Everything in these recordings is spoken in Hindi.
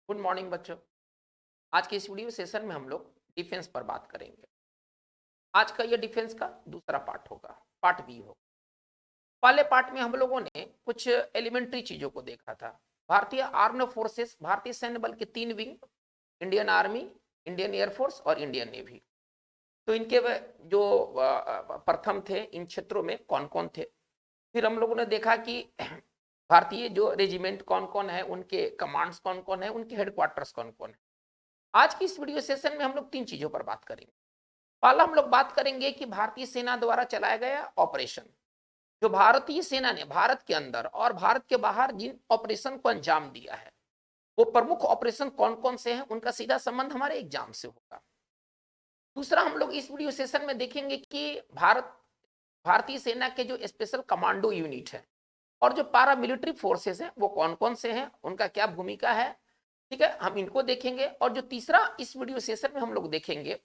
गुड मॉर्निंग बच्चों। आज के इस वीडियो सेशन में हम लोग डिफेंस पर बात करेंगे। आज का ये डिफेंस का दूसरा पार्ट होगा, पार्ट बी होगा। पहले पार्ट में हम लोगों ने कुछ एलिमेंट्री चीजों को देखा था। भारतीय आर्म्ड फोर्सेस, भारतीय सैन्य बल के 3 wing, Indian army, Indian air force और इंडियन नेवी। तो इनके जो प्रथम थे इन क्षेत्रों में कौन कौन थे। फिर हम लोगों ने देखा कि भारतीय जो रेजिमेंट कौन कौन है, उनके कमांड्स कौन कौन है, उनके हेडक्वार्टर्स कौन कौन है। आज की इस वीडियो सेशन में हम लोग 3 चीजों पर बात करेंगे। पहला हम लोग बात करेंगे कि भारतीय सेना द्वारा चलाया गया ऑपरेशन, जो भारतीय सेना ने भारत के अंदर और भारत के बाहर जिन ऑपरेशन को अंजाम दिया है, वो प्रमुख ऑपरेशन कौन कौन से हैं, उनका सीधा संबंध हमारे एग्जाम से होगा। दूसरा हम लोग इस वीडियो सेशन में देखेंगे कि भारतीय सेना के जो स्पेशल कमांडो यूनिट है और जो पैरामिलिट्री फोर्सेस हैं वो कौन कौन से हैं, उनका क्या भूमिका है। ठीक है, हम इनको देखेंगे। और जो तीसरा इस वीडियो सेशन में हम लोग देखेंगे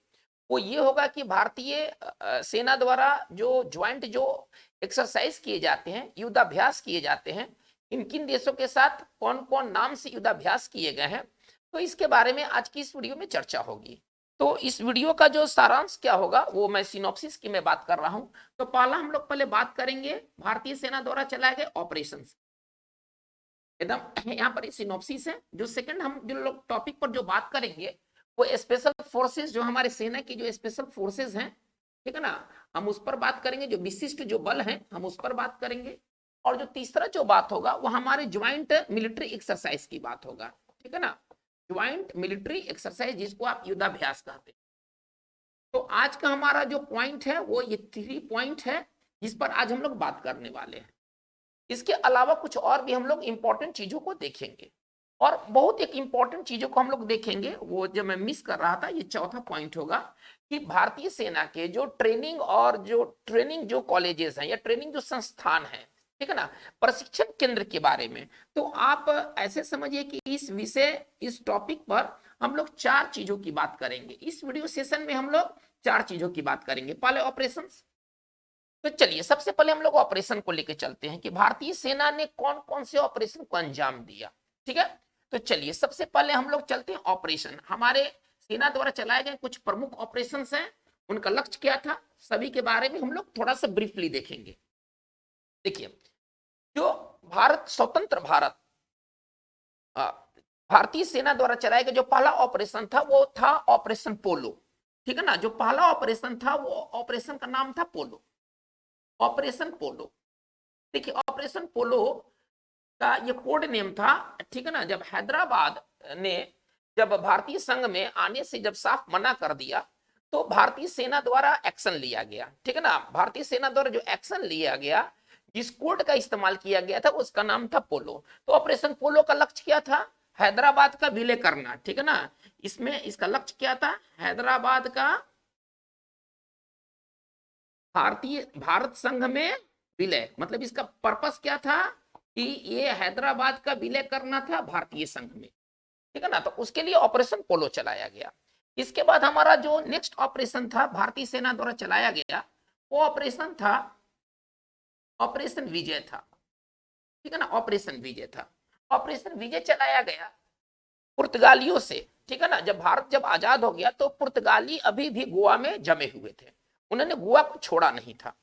वो ये होगा कि भारतीय सेना द्वारा जो ज्वाइंट जो एक्सरसाइज किए जाते हैं, युद्धाभ्यास किए जाते हैं, किन किन देशों के साथ कौन कौन नाम से युद्धाभ्यास किए गए हैं, तो इसके बारे में आज की इस वीडियो में चर्चा होगी। तो इस वीडियो का जो सारांश क्या होगा, वो मैं सिनॉप्सिस की मैं बात कर रहा हूं। तो पहला हम लोग पहले बात करेंगे भारतीय सेना द्वारा चलाए गए ऑपरेशन, एकदम यहाँ पर सिनॉप्सिस है। जो सेकंड हम जो लोग टॉपिक पर जो बात करेंगे वो स्पेशल फोर्सेस, जो हमारे सेना की जो स्पेशल फोर्सेस हैं, ठीक है ना, हम उस पर बात करेंगे। जो विशिष्ट जो बल हैं हम उस पर बात करेंगे। और जो तीसरा जो बात होगा वो हमारे ज्वाइंट मिलिट्री एक्सरसाइज की बात होगा, ठीक है ना, ज्वाइंट मिलिट्री एक्सरसाइज, जिसको आप युद्धाभ्यास कहते हैं। तो आज का हमारा जो पॉइंट है वो ये 3 पॉइंट है जिस पर आज हम लोग बात करने वाले हैं। इसके अलावा कुछ और भी हम लोग इंपॉर्टेंट चीजों को देखेंगे, और बहुत एक इंपॉर्टेंट चीजों को हम लोग देखेंगे, वो जो मैं मिस कर रहा था, ये चौथा पॉइंट होगा कि भारतीय सेना के जो ट्रेनिंग और जो ट्रेनिंग जो कॉलेजेस हैं या ट्रेनिंग जो संस्थान है, ठीक है ना, प्रशिक्षण केंद्र के बारे में। तो आप ऐसे समझिए कि इस विषय, इस टॉपिक पर हम लोग 4 चीजों की बात करेंगे। इस वीडियो सेशन में हम लोग 4 चीजों की बात करेंगे। पहले ऑपरेशन। तो चलिए सबसे पहले हम लोग ऑपरेशन को लेकर चलते हैं कि भारतीय सेना ने कौन कौन से ऑपरेशन को अंजाम दिया। ठीक है, तो चलिए सबसे पहले हम लोग चलते हैं ऑपरेशन। हमारे सेना द्वारा चलाए गए कुछ प्रमुख ऑपरेशन हैं, उनका लक्ष्य क्या था, सभी के बारे में हम लोग थोड़ा सा ब्रीफली देखेंगे। देखिए, जो भारत स्वतंत्र भारत, भारतीय सेना द्वारा चलाया गया जो पहला ऑपरेशन था वो था ऑपरेशन पोलो। ठीक है ना, जो पहला ऑपरेशन था वो ऑपरेशन का नाम था पोलो, ऑपरेशन पोलो। देखिए, ऑपरेशन पोलो का ये कोड नेम था, ठीक है ना। जब हैदराबाद ने जब भारतीय संघ में आने से जब साफ मना कर दिया, तो भारतीय सेना द्वारा एक्शन लिया गया, ठीक है ना। भारतीय सेना द्वारा जो एक्शन लिया गया, जिस कोड का इस्तेमाल किया गया था, उसका नाम था पोलो। तो ऑपरेशन पोलो का लक्ष्य क्या था, हैदराबाद का विलय करना, ठीक है ना। इसमें इसका लक्ष्य क्या था, हैदराबाद का भारत संघ में विलय, मतलब इसका पर्पस क्या था कि ये हैदराबाद का विलय करना था भारतीय संघ में, ठीक है ना। तो उसके लिए ऑपरेशन पोलो चलाया गया। इसके बाद हमारा जो नेक्स्ट ऑपरेशन था भारतीय सेना द्वारा चलाया गया, वो ऑपरेशन था ऑपरेशन विजय था, ठीक है ना। ऑपरेशन विजय था, ऑपरेशन विजय चलाया गया पुर्तगालियों से, ठीक है ना। जब भारत जब आजाद हो गया तो पुर्तगाली अभी भी गोवा में जमे हुए थे, उन्होंने गोवा को छोड़ा नहीं था।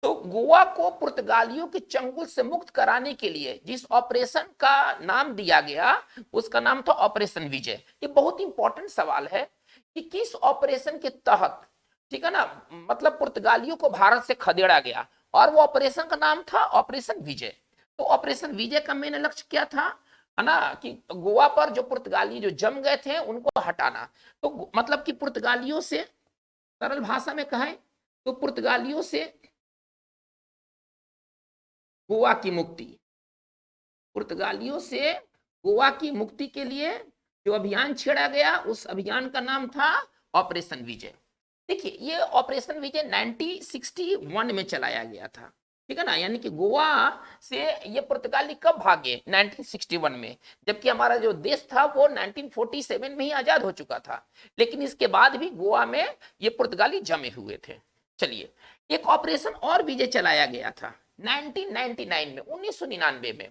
तो गोवा को पुर्तगालियों के चंगुल से मुक्त कराने के लिए जिस ऑपरेशन का नाम दिया गया, उसका नाम था ऑपरेशन विजय। ये बहुत इंपॉर्टेंट सवाल है कि किस ऑपरेशन के तहत, ठीक है ना, मतलब पुर्तगालियों को भारत से खदेड़ा गया, और वो ऑपरेशन का नाम था ऑपरेशन विजय। तो ऑपरेशन विजय का मेन लक्ष्य क्या था, है ना, कि गोवा पर जो पुर्तगाली जो जम गए थे उनको हटाना। तो मतलब कि पुर्तगालियों से, सरल भाषा में कहें तो पुर्तगालियों से गोवा की मुक्ति, पुर्तगालियों से गोवा की मुक्ति के लिए जो अभियान छेड़ा गया, उस अभियान का नाम था ऑपरेशन विजय। देखिए, ये ऑपरेशन विजय 1961 में चलाया गया था, ठीक है ना। यानी कि गोवा से ये पुर्तगाली कब भागे, 1961 में, जबकि हमारा जो देश था वो 1947 में ही आजाद हो चुका था, लेकिन इसके बाद भी गोवा में ये पुर्तगाली जमे हुए थे। चलिए, एक ऑपरेशन और विजय चलाया गया था 1999 में, 1999 में,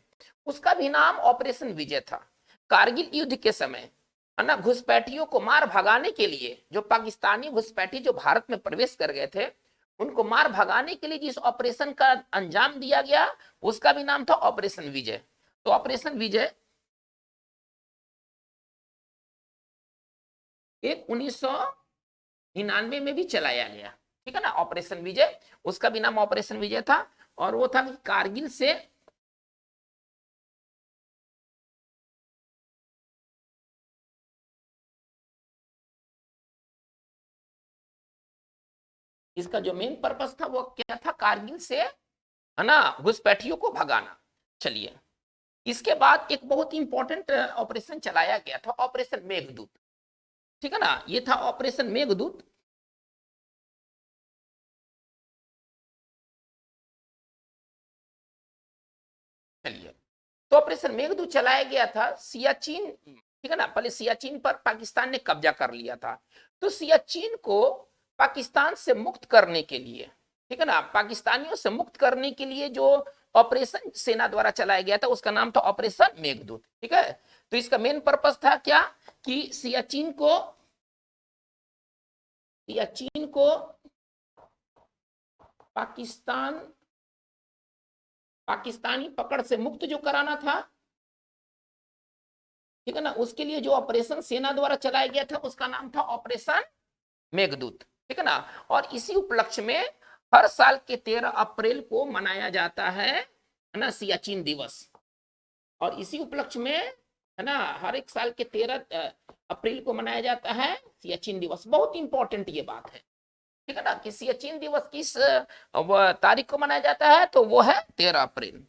उसका भी नाम ऑपरेशन विजय था। कारगिल युद्ध के समय है ना घुसपैठियों को मार भगाने के लिए, जो पाकिस्तानी घुसपैठी जो भारत में प्रवेश कर गए थे, उनको मार भगाने के लिए जिस ऑपरेशन का अंजाम दिया गया उसका भी नाम था ऑपरेशन विजय। तो ऑपरेशन विजय एक 1999 में भी चलाया गया, ठीक है ना, ऑपरेशन विजय, उसका भी नाम ऑपरेशन विजय था। और वो था कि कारगिल से इसका जो मेन पर्पस था वो क्या था, कारगिल से है ना घुसपैठियों को भगाना। चलिए, इसके बाद एक बहुत इंपॉर्टेंट ऑपरेशन चलाया गया था, ऑपरेशन मेघदूत, ठीक है ना, ये था ऑपरेशन मेघदूत। चलिए, तो ऑपरेशन मेघदूत चलाया गया था सियाचिन, ठीक है ना, पहले सियाचिन पर पाकिस्तान ने कब्जा कर लिया था, तो सियाचिन को पाकिस्तान से मुक्त करने के लिए, ठीक है ना, पाकिस्तानियों से मुक्त करने के लिए जो ऑपरेशन सेना द्वारा चलाया गया था उसका नाम था ऑपरेशन मेघदूत, ठीक है। तो इसका मेन पर्पस था क्या, कि सियाचिन को पाकिस्तानी पकड़ से मुक्त जो कराना था, ठीक है ना, उसके लिए जो ऑपरेशन सेना द्वारा चलाया गया था उसका नाम था ऑपरेशन मेघदूत, ठीक है ना। और इसी उपलक्ष्य में हर साल के 13 अप्रैल को मनाया जाता है ना सियाचिन दिवस। और इसी उपलक्ष्य में है ना हर एक साल के 13 अप्रैल को मनाया जाता है सियाचिन दिवस। बहुत इंपॉर्टेंट ये बात है, ठीक है ना, कि सियाचिन दिवस किस तारीख को मनाया जाता है, तो वो है 13 अप्रैल।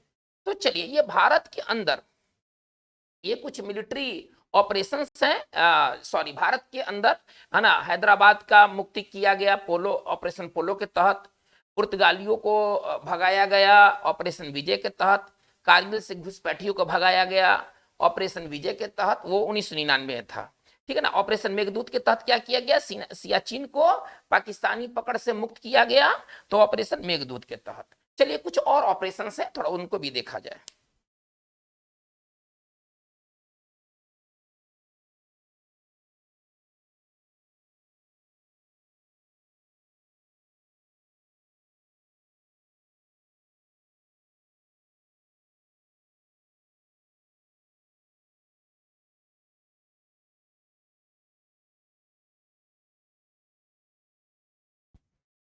तो चलिए, ये भारत के अंदर ये कुछ मिलिट्री ऑपरेशंस हैं, सॉरी, भारत के अंदर है ना हैदराबाद का मुक्ति किया गया पोलो, ऑपरेशन पोलो के तहत, पुर्तगालियों को भगाया गया ऑपरेशन विजय के तहत, कारगिल से घुसपैठियों को भगाया गया ऑपरेशन विजय के तहत, वो 1999 में था, ठीक है ना। ऑपरेशन मेघदूत के तहत क्या किया गया, सियाचिन को पाकिस्तानी पकड़ से मुक्त किया गया, तो ऑपरेशन मेघदूत के तहत। चलिए, कुछ और ऑपरेशन है, थोड़ा उनको भी देखा जाए।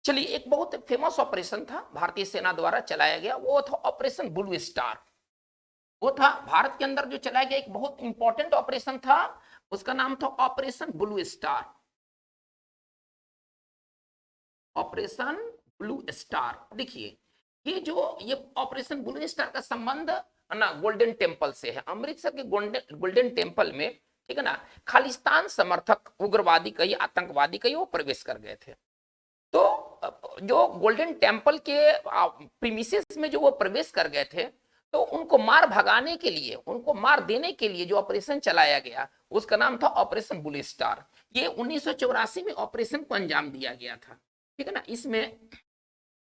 चलिए, एक बहुत फेमस ऑपरेशन था भारतीय सेना द्वारा चलाया गया, वो था ऑपरेशन ब्लू स्टार। वो था भारत के अंदर जो चलाया गया एक बहुत इंपॉर्टेंट ऑपरेशन था, उसका नाम था operation blue star. Operation blue star, देखिए, ये ऑपरेशन ब्लू स्टार का संबंध है ना गोल्डन टेम्पल से है, अमृतसर के गोल्डन टेम्पल में, ठीक है ना, खालिस्तान समर्थक उग्रवादी कई आतंकवादी कई वो प्रवेश कर गए थे। तो जो गोल्डन टेम्पल के प्रीमिसेस में जो वो प्रवेश कर गए थे, तो उनको मार भगाने के लिए, उनको मार देने के लिए जो ऑपरेशन चलाया गया उसका नाम था ऑपरेशन ब्लू स्टार। ये 1984 में ऑपरेशन को अंजाम दिया गया था, ठीक है ना। इसमें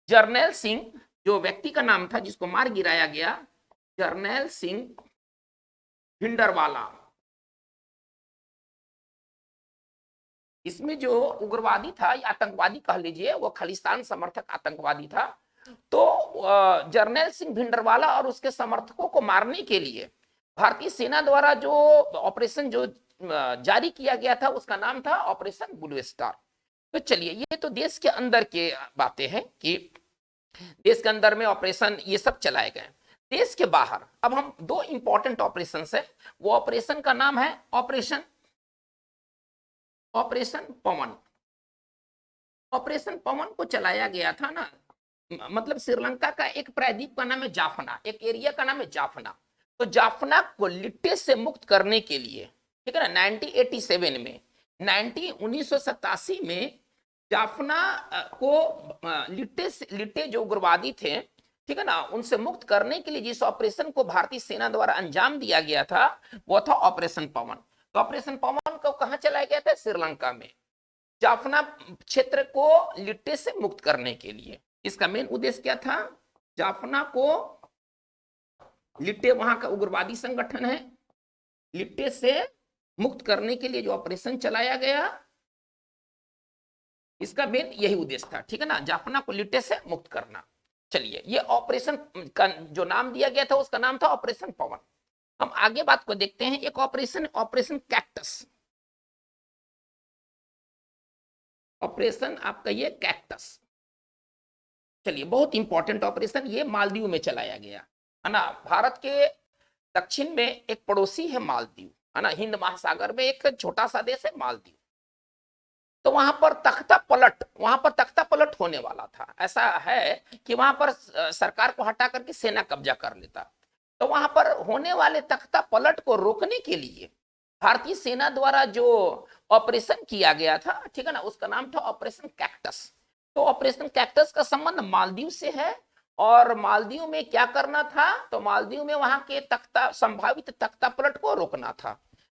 जर्नैल सिंह जो व्यक्ति का नाम था जिसको मार गिराया गया, जर्नैल सिंह भिंडरवाला, इसमें जो उग्रवादी था या आतंकवादी कह लीजिए, वो खालिस्तान समर्थक आतंकवादी था। तो जर्नैल सिंह भिंडरवाला और उसके समर्थकों को मारने के लिए भारतीय सेना द्वारा जो ऑपरेशन जो जारी किया गया था उसका नाम था ऑपरेशन ब्लू स्टार। तो चलिए, ये तो देश के अंदर के बातें हैं कि देश के अंदर में ऑपरेशन ये सब चलाए गए। देश के बाहर अब हम दो इंपॉर्टेंट ऑपरेशन है, वो ऑपरेशन का नाम है ऑपरेशन पवन। ऑपरेशन पवन को चलाया गया था ना, मतलब श्रीलंका का एक प्रायद्वीप का नाम है जाफना, एक एरिया का नाम है जाफना। तो जाफना को लिट्टे से मुक्त करने के लिए, ठीक है ना, 1987 में 1987 में जाफना को लिट्टे जो उग्रवादी थे, ठीक है ना, उनसे मुक्त करने के लिए जिस ऑपरेशन को भारतीय सेना द्वारा अंजाम दिया गया था वो था ऑपरेशन पवन। तो ऑपरेशन पवन को कहां चलाया गया था, श्रीलंका में, जाफना क्षेत्र को लिट्टे से मुक्त करने के लिए। इसका मेन उद्देश्य क्या था, जाफना को, लिट्टे वहां का उग्रवादी संगठन है, लिट्टे से मुक्त करने के लिए जो ऑपरेशन चलाया गया, इसका मेन यही उद्देश्य था, ठीक है ना, जाफना को लिट्टे से मुक्त करना। चलिए, ये ऑपरेशन का जो नाम दिया गया था उसका नाम था ऑपरेशन पवन। हम आगे बात को देखते हैं, एक ऑपरेशन, ऑपरेशन कैक्टस। ऑपरेशन आपका ये कैक्टस, चलिए बहुत इंपॉर्टेंट ऑपरेशन, ये मालदीव में चलाया गया है ना। भारत के दक्षिण में एक पड़ोसी है मालदीव, है ना, हिंद महासागर में एक छोटा सा देश है मालदीव। तो वहां पर तख्ता पलट होने वाला था। ऐसा है कि वहां पर सरकार को हटा करके सेना कब्जा कर लेता। तो वहां पर होने वाले तख्ता पलट को रोकने के लिए भारतीय सेना द्वारा जो ऑपरेशन किया गया था, ठीक है ना, उसका नाम था ऑपरेशन कैक्टस। तो ऑपरेशन कैक्टस का संबंध मालदीव से है। और मालदीव में क्या करना था, तो मालदीव में वहां के संभावित तख्ता पलट को रोकना था,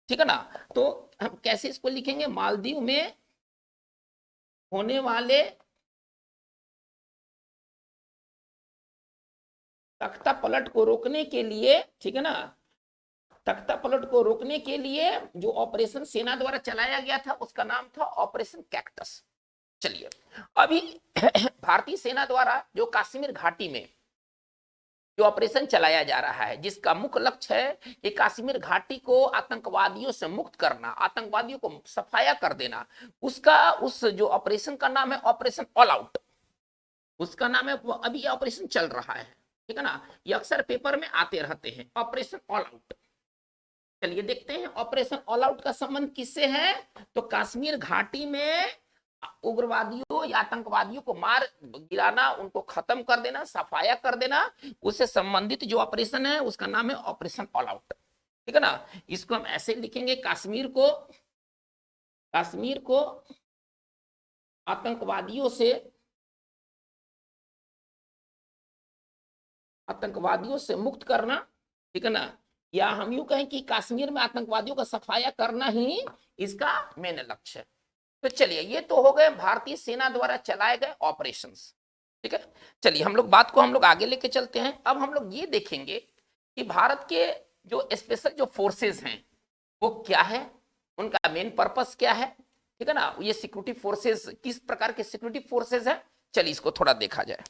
ठीक है ना। तो हम कैसे इसको लिखेंगे, मालदीव में होने वाले तख्ता पलट को रोकने के लिए, ठीक है ना, तख्ता पलट को रोकने के लिए जो ऑपरेशन सेना द्वारा चलाया गया था उसका नाम था ऑपरेशन कैक्टस। चलिए, अभी भारतीय सेना द्वारा जो कश्मीर घाटी में जो ऑपरेशन चलाया जा रहा है, जिसका मुख्य लक्ष्य है कि कश्मीर घाटी को आतंकवादियों से मुक्त करना, आतंकवादियों को सफाया कर देना, उस जो ऑपरेशन का नाम है ऑपरेशन ऑल आउट। उसका नाम है, अभी ये ऑपरेशन चल रहा है, ठीक है ना, ये अक्सर पेपर में आते रहते हैं, ऑपरेशन ऑल आउट। चलिए देखते हैं ऑपरेशन ऑल आउट का संबंध किससे है। तो कश्मीर घाटी में उग्रवादियों या आतंकवादियों को मार गिराना, उनको खत्म कर देना, सफाया कर देना, उससे संबंधित जो ऑपरेशन है उसका नाम है ऑपरेशन ऑल आउट, ठीक है ना। इसको हम ऐसे लिखेंगे, कश्मीर को आतंकवादियों से मुक्त करना, ठीक है ना, या हम यूं कहें कि कश्मीर में आतंकवादियों का सफाया करना ही इसका मेन लक्ष्य है। तो चलिए, ये तो हो गए भारतीय सेना द्वारा चलाए गए ऑपरेशंस, ठीक है। चलिए हम लोग आगे लेके चलते हैं। अब हम लोग ये देखेंगे कि भारत के जो स्पेशल जो फोर्सेस हैं वो क्या है, उनका मेन पर्पस क्या है, ठीक है ना, ये सिक्योरिटी फोर्सेस किस प्रकार के सिक्योरिटी फोर्सेस है, चलिए इसको थोड़ा देखा जाए।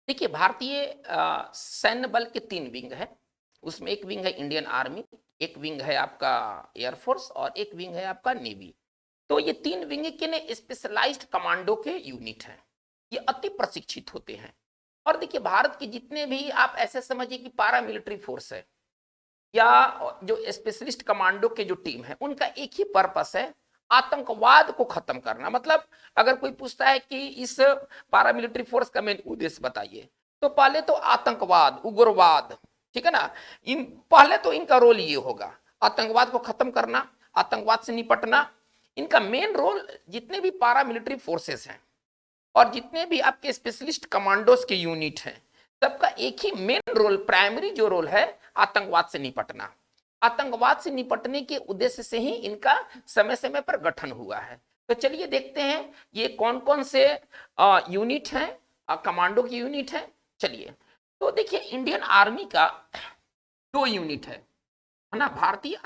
देखिए, भारतीय सैन्य बल के 3 विंग है। उसमें एक विंग है इंडियन आर्मी, एक विंग है आपका एयरफोर्स और एक विंग है आपका नेवी। तो ये 3 विंग के ने स्पेशलाइज्ड कमांडो के यूनिट हैं, ये अति प्रशिक्षित होते हैं। और देखिए, भारत के जितने भी आप ऐसे समझिए कि पारा मिलिट्री फोर्स है या जो स्पेशलिस्ट कमांडो के जो टीम है, उनका एक ही पर्पस है, आतंकवाद को खत्म करना। मतलब अगर कोई पूछता है कि इस पारामिलिट्री फोर्स का मेन उद्देश्य बताइए, तो पहले तो आतंकवाद, उग्रवाद, ठीक है ना, इन पहले तो इनका रोल ये होगा, आतंकवाद को खत्म करना, आतंकवाद से निपटना। इनका मेन रोल, जितने भी पारामिलिट्री फोर्सेस हैं और जितने भी आपके स्पेशलिस्ट कमांडोज के यूनिट हैं, सबका एक ही मेन रोल, प्राइमरी जो रोल है, आतंकवाद से निपटना। आतंकवाद से निपटने के उद्देश्य से ही इनका समय समय पर गठन हुआ है। तो चलिए देखते हैं ये कौन कौन से यूनिट हैं, कमांडो की यूनिट है। चलिए, तो देखिए, इंडियन आर्मी का 2 यूनिट है ना, भारतीय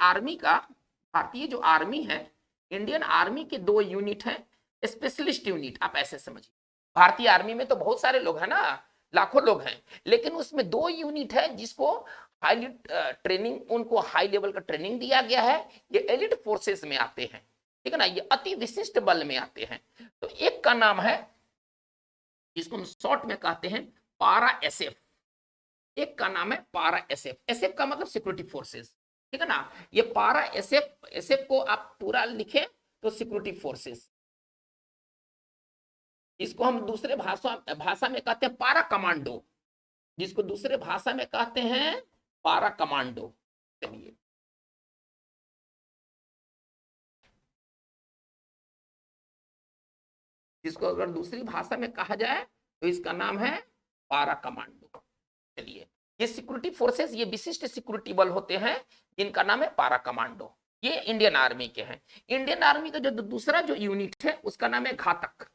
जो आर्मी है, इंडियन आर्मी के 2 यूनिट है, स्पेशलिस्ट यूनिट, आप ऐसे समझिए। भारतीय आर्मी में तो बहुत सारे लोग हैं ना, लाखों लोग हैं, लेकिन उसमें 2 यूनिट है जिसको हाई ट्रेनिंग, उनको हाई लेवल का ट्रेनिंग दिया गया है। ये एलिट फोर्सेस में आते हैं, ठीक है ना, ये अति विशिष्ट बल में आते हैं। तो एक का नाम है, जिसको हम शॉर्ट में कहते हैं पारा एसएफ, एक का नाम है पारा एसएफ। एसएफ का मतलब सिक्योरिटी फोर्सेस, ठीक है ना। ये पारा एसएफ, एसएफ को आप पूरा लिखें तो सिक्योरिटी फोर्सेस। इसको हम दूसरे भाषा में कहते हैं पारा कमांडो, जिसको दूसरे भाषा में कहते हैं पारा कमांडो। चलिए, जिसको अगर दूसरी भाषा में कहा जाए तो इसका नाम है पारा कमांडो। चलिए, ये सिक्योरिटी फोर्सेस, ये विशिष्ट सिक्योरिटी बल होते हैं जिनका नाम है पारा कमांडो। ये इंडियन आर्मी के हैं। इंडियन आर्मी का जो दूसरा जो यूनिट है उसका नाम है घातक।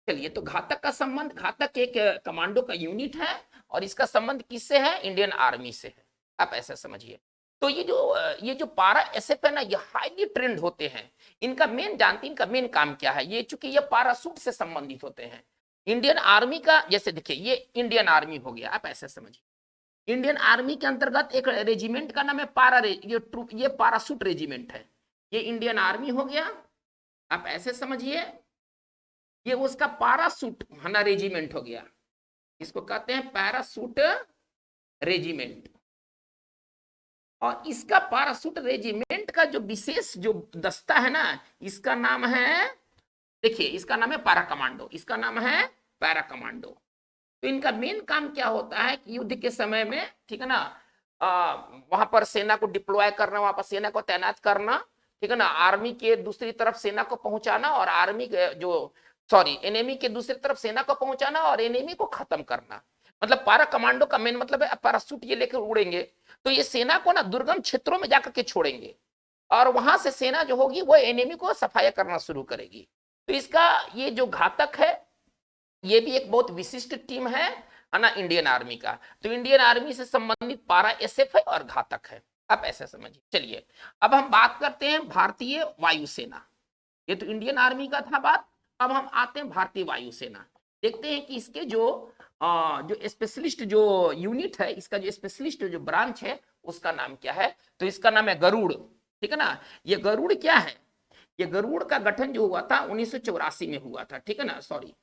चलिए, तो घातक का संबंध, घातक एक कमांडो का यूनिट है और इसका संबंध किससे है? इंडियन आर्मी से है। आप ऐसा समझिए। तो ये जो पारा एसएफ है ना, ये हाईली ट्रेंड होते हैं। इनका मेन जानते हैं, इनका मेन काम क्या है? ये चूंकि ये पाराशूट से संबंधित होते हैं। इंडियन आर्मी का, जैसे देखिए ये इंडियन आर्मी हो गया, आप ऐसे समझिए। इंडियन आर्मी के अंतर्गत एक रेजिमेंट का नाम है ये पाराशूट रेजिमेंट है। ये इंडियन आर्मी हो गया, आप ऐसे समझिए। ये उसका पाराशूट है ना रेजिमेंट हो गया, इसको कहते हैं पैराशूट रेजिमेंट। और इसका पैराशूट रेजिमेंट का जो विशेष जो दस्ता है ना, इसका नाम है, देखिए इसका नाम है पैरा कमांडो, इसका नाम है पैरा कमांडो। तो इनका मेन काम क्या होता है कि युद्ध के समय में, ठीक है ना, वहां पर सेना को डिप्लॉय करना, वहां पर सेना को तैनात करना, ठीक है ना, आर्मी के दूसरी तरफ सेना को पहुंचाना और एनिमी के दूसरी तरफ सेना को पहुंचाना और एनिमी को खत्म करना। मतलब पारा कमांडो का मेन मतलब है पैराशूट ये लेकर उड़ेंगे तो ये सेना को ना दुर्गम क्षेत्रों में जाकर के छोड़ेंगे और वहां से सेना जो होगी वो एनिमी को सफाया करना शुरू करेगी। तो इसका ये जो घातक है ये भी एक बहुत विशिष्ट टीम है ना इंडियन आर्मी का। तो इंडियन आर्मी से संबंधित पारा एसएफ है और घातक है, आप ऐसे समझिए। चलिए, अब हम बात करते हैं भारतीय वायुसेना। ये तो इंडियन आर्मी का था बात। अब हम आते हैं भारतीय वायुसेना, देखते हैं कि इसके जो स्पेशलिस्ट जो यूनिट है, इसका जो स्पेशलिस्ट जो ब्रांच है उसका नाम क्या है? तो इसका नाम है गरुड़, ठीक है ना। ये गरुड़ क्या है? ये गरुड़ का गठन जो हुआ था 1984 में हुआ था, ठीक है ना। सॉरी,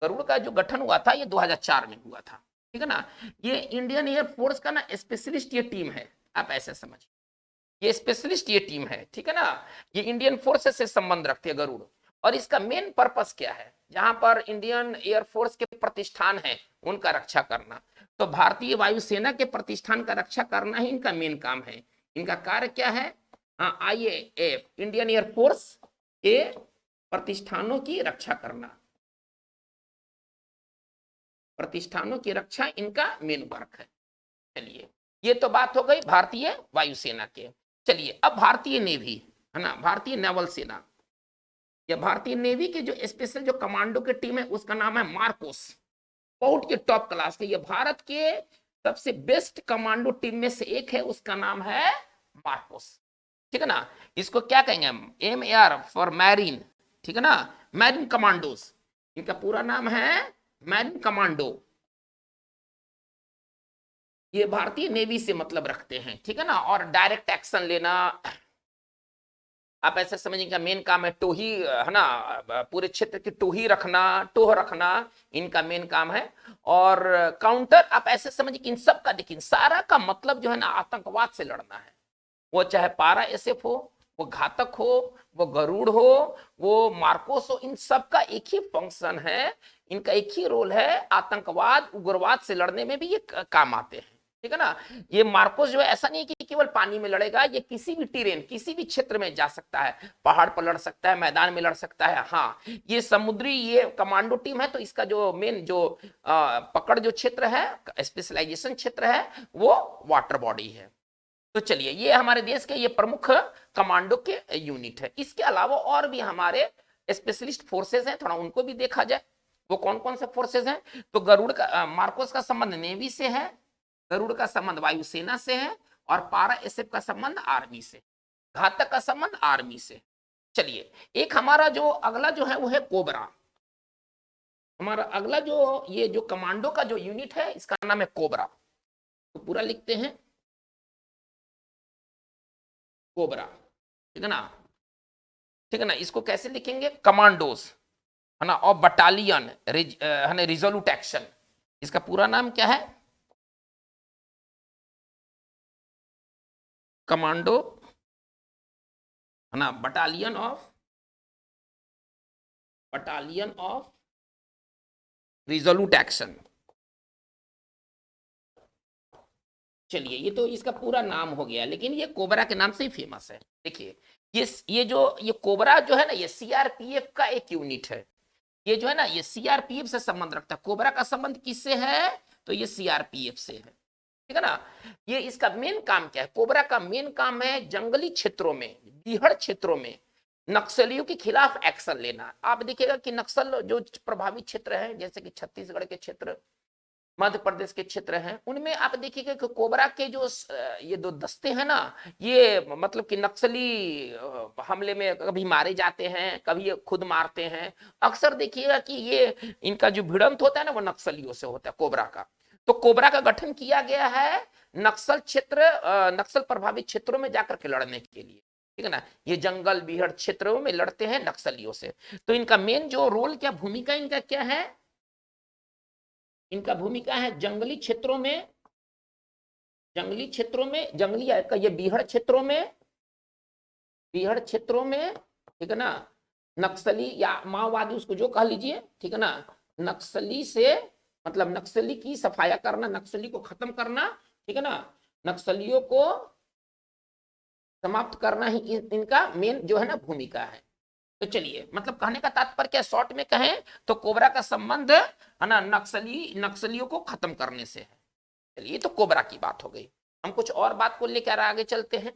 गरुड़ का जो गठन हुआ था ये 2004 में हुआ था, ठीक है ना। ये इंडियन एयरफोर्स का ना स्पेशलिस्ट ये टीम है, आप ऐसे समझिए। ये स्पेशलिस्ट ये टीम है, ठीक है ना। ये इंडियन फोर्सेस से संबंध रखती है गरुड़। और इसका मेन पर्पस क्या है? जहां पर इंडियन एयरफोर्स के प्रतिष्ठान है उनका रक्षा करना। तो भारतीय वायुसेना के प्रतिष्ठान का रक्षा करना ही इनका मेन काम है। इनका कार्य क्या है? IAF, इंडियन एयरफोर्स के प्रतिष्ठानों की रक्षा करना, प्रतिष्ठानों की रक्षा इनका मेन वर्क है। चलिए, ये तो बात हो गई भारतीय वायुसेना के। चलिए, अब भारतीय नेवी है ना, भारतीय नेवल सेना या भारतीय नेवी के जो स्पेशल जो कमांडो की टीम है उसका नाम है मार्कोस। बहुत के टॉप क्लास के, ये भारत के सबसे बेस्ट कमांडो टीम में से एक है, उसका नाम है मार्कोस, ठीक है ना। इसको क्या कहेंगे हम? MAR फॉर मैरीन, ठीक है ना, मैरीन कमांडोज। इनका पूरा नाम है मैरीन कमांडो। ये भारतीय नेवी से मतलब रखते हैं, ठीक है ना। और डायरेक्ट एक्शन लेना, आप ऐसे समझिए, मेन काम है टोही है ना, पूरे क्षेत्र की टोह रखना इनका मेन काम है। और काउंटर, आप ऐसे समझिए कि इन सब का देखिए सारा का मतलब जो है ना आतंकवाद से लड़ना है। वो चाहे पारा एसएफ हो, वो घातक हो, वो गरुड़ हो, वो मार्कोस हो, इन सब का एक ही फंक्शन है, इनका एक ही रोल है, आतंकवाद उग्रवाद से लड़ने में भी ये काम आते हैं, ठीक है ना। ये मार्कोस जो है ऐसा नहीं है कि केवल पानी में लड़ेगा, ये किसी भी टेरेन, किसी भी क्षेत्र में जा सकता है, पहाड़ पर लड़ सकता है, मैदान में लड़ सकता है। हाँ, ये समुद्री ये कमांडो टीम है तो इसका जो मेन जो पकड़ जो क्षेत्र है, स्पेशलाइजेशन क्षेत्र है, वो वाटर बॉडी है। तो चलिए, ये हमारे देश के ये प्रमुख कमांडो के यूनिट है। इसके अलावा और भी हमारे स्पेशलिस्ट फोर्सेस हैं, थोड़ा उनको भी देखा जाए। वो कौन कौन से फोर्सेस हैं? तो गरुड़ का मार्कोस का संबंध नेवी से है, गरुड़ का संबंध वायुसेना से है और पारा एसएफ का संबंध आर्मी से, घातक का संबंध आर्मी से। चलिए, एक हमारा जो अगला जो है वो है कोबरा। हमारा अगला जो ये जो कमांडो का जो यूनिट है इसका नाम है कोबरा। तो पूरा लिखते हैं कोबरा, ठीक है ना, ठीक है ना। इसको कैसे लिखेंगे? कमांडोज है ना, और बटालियन है ना, रिजोल्यूट एक्शन। इसका पूरा नाम क्या है? कमांडो है ना, बटालियन ऑफ रिजोल्यूट एक्शन। चलिए, ये तो इसका पूरा नाम हो गया, लेकिन ये कोबरा के नाम से ही फेमस है। देखिए, ये कोबरा जो है ना, ये CRPF का एक यूनिट है। ये जो है ना ये सीआरपीएफ से संबंध रखता है। कोबरा का संबंध किससे है? तो ये सीआरपीएफ से है, ठीक है ना। ये इसका मेन काम क्या है? कोबरा का मेन काम है जंगली क्षेत्रों में, बीहड़ क्षेत्रों में नक्सलियों के खिलाफ एक्शन लेना। आप देखिएगा कि नक्सल जो प्रभावित क्षेत्र है, जैसे कि छत्तीसगढ़ के क्षेत्र, मध्य प्रदेश के क्षेत्र हैं, उनमें आप देखिएगा कि कोबरा के जो ये दो दस्ते हैं ना, ये मतलब कि नक्सली हमले में कभी मारे जाते हैं, कभी ये खुद मारते हैं। अक्सर देखिएगा कि ये इनका जो भिड़ंत होता है ना वो नक्सलियों से होता है, कोबरा का। तो कोबरा का गठन किया गया है नक्सल क्षेत्र, नक्सल प्रभावित क्षेत्रों में जाकर के लड़ने के लिए, ठीक है ना। ये जंगल बीहड़ क्षेत्रों में लड़ते हैं नक्सलियों से। तो इनका मेन जो रोल, क्या भूमिका इनका क्या है? इनका भूमिका है जंगली क्षेत्रों में, जंगली क्षेत्रों में, जंगली का ये बीहड़ क्षेत्रों में, बीहड़ क्षेत्रों में, ठीक है ना, नक्सली या माओवादी उसको जो कह लीजिए, ठीक है ना, नक्सली से मतलब नक्सली की सफाया करना, नक्सली को खत्म करना, ठीक है ना, नक्सलियों को समाप्त करना ही इनका मेन जो है ना भूमिका है। तो चलिए, मतलब कहने का तात्पर्य क्या, शॉर्ट में कहें तो कोबरा का संबंध है ना नक्सलियों को खत्म करने से है। चलिए, तो कोबरा की बात हो गई। हम कुछ और बात को लेकर आगे चलते हैं।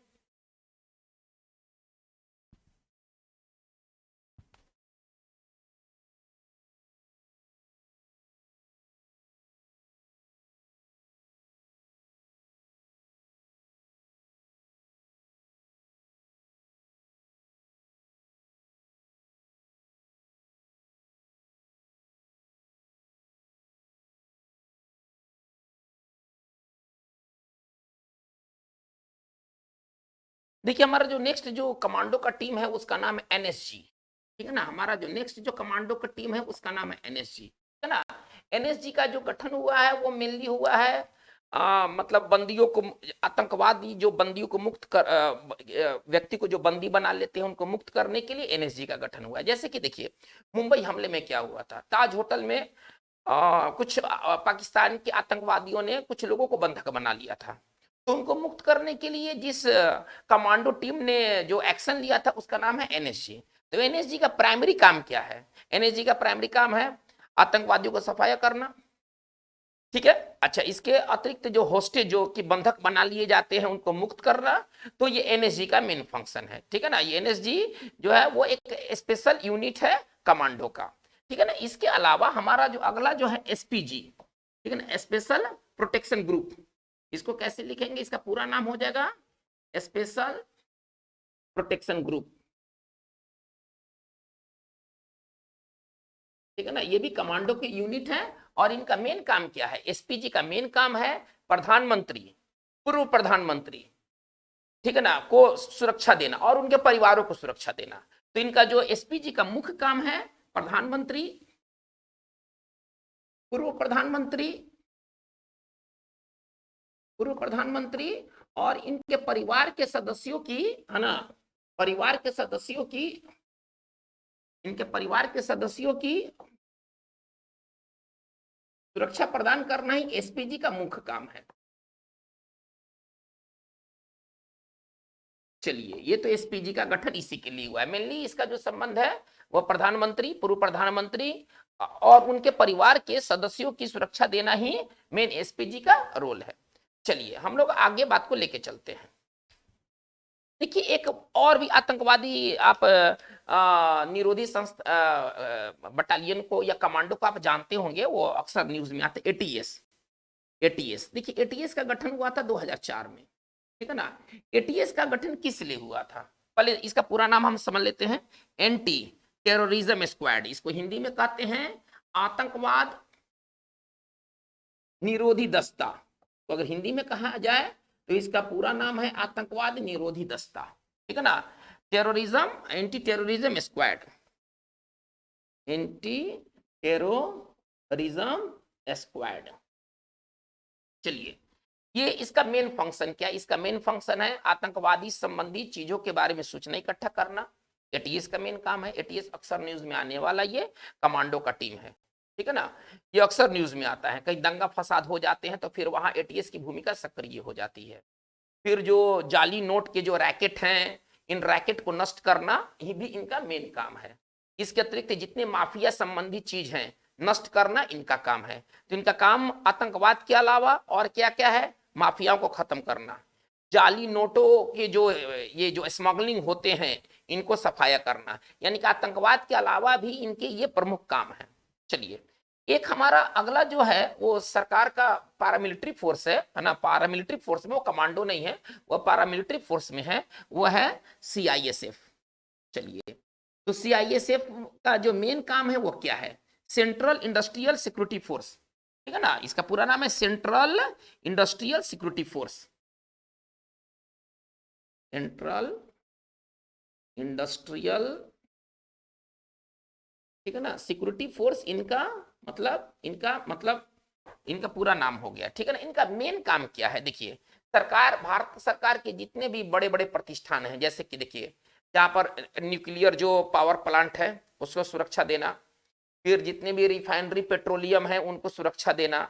देखिए, हमारा जो नेक्स्ट जो कमांडो का टीम है उसका नाम है एनएसजी, ठीक है ना। हमारा जो नेक्स्ट जो कमांडो का टीम है उसका नाम है एनएसजी, ठीक है ना। एनएसजी का जो गठन हुआ है वो मेनली हुआ है मतलब बंदियों को, आतंकवादी जो बंदियों को मुक्त कर, व्यक्ति को जो बंदी बना लेते हैं उनको मुक्त करने के लिए एनएसजी का गठन हुआ है। जैसे कि देखिए, मुंबई हमले में क्या हुआ था, ताज होटल में कुछ पाकिस्तान के आतंकवादियों ने कुछ लोगों को बंधक बना लिया था। तो उनको मुक्त करने के लिए जिस कमांडो टीम ने जो एक्शन लिया था उसका नाम है एनएसजी। तो एनएसजी का प्राइमरी काम क्या है? एनएसजी का प्राइमरी काम है आतंकवादियों को सफाया करना, ठीक है। अच्छा, इसके अतिरिक्त जो होस्टेज जो कि बंधक बना लिए जाते हैं उनको मुक्त करना, तो ये एनएसजी का मेन फंक्शन है, ठीक है ना। ये एनएसजी जो है वो एक स्पेशल यूनिट है कमांडो का, ठीक है ना। इसके अलावा हमारा जो अगला जो है एसपीजी, ठीक है ना, स्पेशल प्रोटेक्शन ग्रुप। इसको कैसे लिखेंगे? इसका पूरा नाम हो जाएगा स्पेशल प्रोटेक्शन ग्रुप, ठीक है ना। ये भी कमांडो की यूनिट है। और इनका मेन काम क्या है? एसपीजी का मेन काम है प्रधानमंत्री, पूर्व प्रधानमंत्री, ठीक है ना, को सुरक्षा देना और उनके परिवारों को सुरक्षा देना। तो इनका जो एसपीजी का मुख्य काम है प्रधानमंत्री, पूर्व प्रधानमंत्री, पूर्व प्रधानमंत्री और इनके परिवार के सदस्यों की, है ना, परिवार के सदस्यों की, इनके परिवार के सदस्यों की सुरक्षा प्रदान करना ही एसपीजी का मुख्य काम है। चलिए, ये तो एसपीजी का गठन इसी के लिए हुआ है। मेनली इसका जो संबंध है वह प्रधानमंत्री, पूर्व प्रधानमंत्री और उनके परिवार के सदस्यों की सुरक्षा देना ही मेन एसपीजी का रोल है। चलिए, हम लोग आगे बात को लेके चलते हैं। देखिए, एक और भी आतंकवादी आप निरोधी संस्था बटालियन को या कमांडो को आप जानते होंगे, वो अक्सर न्यूज में आते, एटीएस। एटीएस, देखिए एटीएस का गठन हुआ था 2004 में, ठीक है ना। एटीएस का गठन किस लिए हुआ था? पहले इसका पूरा नाम हम समझ लेते हैं, एंटी टेररिज्म स्क्वाड। इसको हिंदी में कहते हैं आतंकवाद निरोधी दस्ता। तो अगर हिंदी में कहा जाए तो इसका पूरा नाम है आतंकवाद निरोधी दस्ता, ठीक है ना। Terrorism, anti terrorism squad, anti terrorism squad. चलिए, ये इसका मेन फंक्शन क्या है? इसका मेन फंक्शन है आतंकवादी संबंधी चीजों के बारे में सूचना इकट्ठा करना। एटीएस का मेन काम है। एटीएस अक्सर न्यूज में आने वाला ये कमांडो का टीम है, ठीक है ना। ये अक्सर न्यूज में आता है, कहीं दंगा फसाद हो जाते हैं तो फिर वहां एटीएस की भूमिका सक्रिय हो जाती है। फिर जो जाली नोट के जो रैकेट हैं, इन रैकेट को नष्ट करना ये भी इनका मेन काम है। इसके अतिरिक्त जितने माफिया संबंधी चीज हैं नष्ट करना इनका काम है। तो इनका काम आतंकवाद के अलावा और क्या क्या है, माफियाओं को खत्म करना, जाली नोटों के जो ये जो स्मगलिंग होते हैं इनको सफाया करना, यानी कि आतंकवाद के अलावा भी इनके ये प्रमुख काम है। चलिए, एक हमारा अगला जो है वो सरकार का पारामिलिट्री फोर्स है ना। पारामिलिट्री फोर्स में वो कमांडो नहीं है, वो पारामिलिट्री फोर्स में है, वो है सीआईएसएफ। चलिए, तो सीआईएसएफ का जो मेन काम है वो क्या है, सेंट्रल इंडस्ट्रियल सिक्योरिटी फोर्स, ठीक है ना। इसका पूरा नाम है central industrial security force, central industrial, ठीक है ना, सिक्योरिटी फोर्स इनका पूरा नाम हो गया, ठीक है ना। इनका मेन काम क्या है, देखिए, भारत सरकार के जितने भी बड़े बड़े प्रतिष्ठान हैं, जैसे कि देखिए जहां पर न्यूक्लियर जो पावर प्लांट है उसको सुरक्षा देना, फिर जितने भी रिफाइनरी पेट्रोलियम है उनको सुरक्षा देना,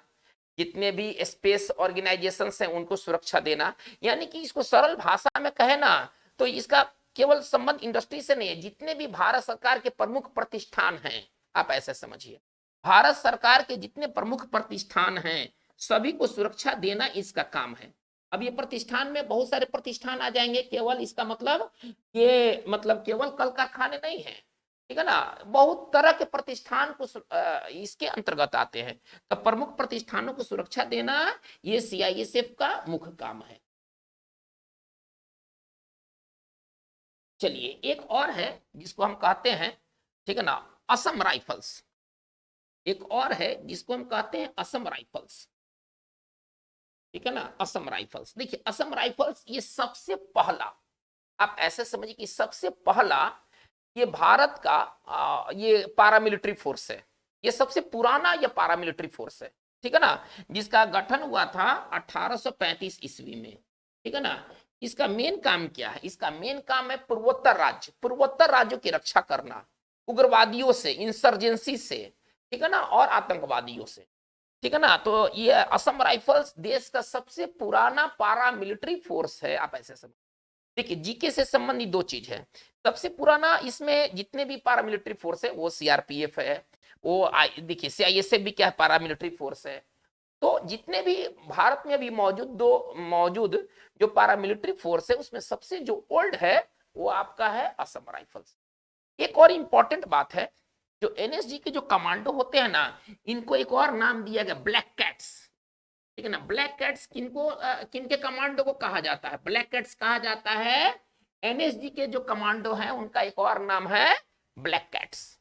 जितने भी स्पेस ऑर्गेनाइजेशंस हैं उनको सुरक्षा देना, यानी कि इसको सरल भाषा में कहे ना तो इसका केवल संबंध इंडस्ट्री से नहीं है, जितने भी भारत सरकार के प्रमुख प्रतिष्ठान हैं, आप ऐसे समझिए, भारत सरकार के जितने प्रमुख प्रतिष्ठान हैं सभी को सुरक्षा देना इसका काम है। अब ये प्रतिष्ठान में बहुत सारे प्रतिष्ठान आ जाएंगे, केवल इसका मतलब ये मतलब केवल कल कारखाने नहीं है, ठीक है ना, बहुत तरह के प्रतिष्ठान को इसके अंतर्गत आते हैं। तो प्रमुख प्रतिष्ठानों को सुरक्षा देना ये सीआईएसएफ का मुख्य काम है। चलिए, एक और है जिसको हम कहते हैं, ठीक है ना, असम राइफल्स। एक और है जिसको हम कहते हैं असम राइफल्स, ठीक है ना, असम राइफल्स। देखिए, असम राइफल्स ये सबसे पहला, आप ऐसे समझिए कि सबसे पहला ये भारत का ये पारामिलिट्री फोर्स है, ये सबसे पुराना ये पारामिलिट्री फोर्स है, ठीक है ना, जिसका गठन हुआ था 1835 ईस्वी में, ठीक है ना। इसका मेन काम क्या है, इसका मेन काम है पूर्वोत्तर राज्यों की रक्षा करना, उग्रवादियों से, इंसर्जेंसी से, ठीक है ना, और आतंकवादियों से, ठीक है ना। तो ये असम राइफल्स देश का सबसे पुराना पारामिलिट्री फोर्स है, आप ऐसे समझ। देखिए, जीके से संबंधित दो चीज है, सबसे पुराना इसमें जितने भी पारामिलिट्री फोर्स है वो सीआरपीएफ है, वो देखिए सीआईएसएफ भी क्या है, पारामिलिट्री फोर्स है। तो जितने भी भारत में अभी मौजूद जो पारामिलिट्री फोर्स है उसमें सबसे जो ओल्ड है वो आपका है असम राइफल्स। एक और इंपॉर्टेंट बात है, जो एनएसजी के जो कमांडो होते हैं ना, इनको एक और नाम दिया गया, ब्लैक कैट्स, ठीक है ना। ब्लैक कैट्स किनके कमांडो को कहा जाता है, ब्लैक कैट्स कहा जाता है एनएसजी के जो कमांडो हैं उनका एक और नाम है ब्लैक कैट्स।